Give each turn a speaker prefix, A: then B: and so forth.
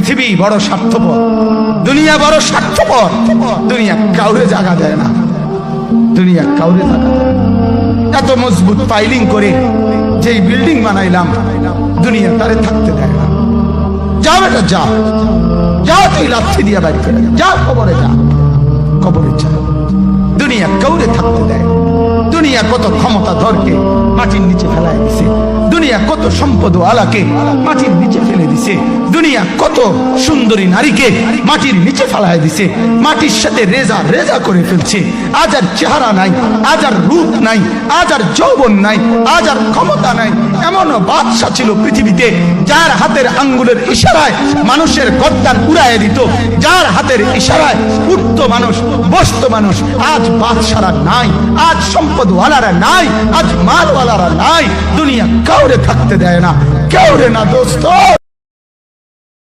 A: পৃথিবী বড় স্বার্থপর, দুনিয়া বড় স্বার্থপর। দুনিয়া কাউরে জায়গা দেয় না, দুনিয়া কাউরে জায়গা দেয় না। এত মজবুত পাইলিং করে যেই বিল্ডিং বানাইলাম, দুনিয়া তারে থাকতে দেয় না। যা বেটা যা, যা তুই লাথি দিয়া বাইর করে যা, কবরে যা, কবরে যা। দুনিয়া কাউরে থাকতে দেয়। দুনিয়া কত ক্ষমতা ধরকে মাটির নিচে ফেলায় দিছে, দুনিয়া কত সম্পদ আলাকে মাটির নিচে ফেলে দিছে, দুনিয়া কত সুন্দরী নারীকে মাটির নিচে ফেলায় দিছে, মাটির সাথে রেজা রেজা করে ফেলছে। আজ আর চেহারা নাই, আজ আর রূপ নাই, আজ আর যৌবন নাই, আজ আর ক্ষমতা নাই। এমন বাদশা ছিল পৃথিবীতে যার হাতের আঙ্গুলের ইশারায় মানুষের গর্দান উড়াইয়া দিত, যার হাতের ইশারায় উঠত মানুষ, বসত মানুষ। আজ বাদশারা নাই, আজ সম্পদওয়ালারা নাই, আজ মালওয়ালারা নাই। দুনিয়া কাউরে থাকতে দেয় না, কাউরে না দোস্ত।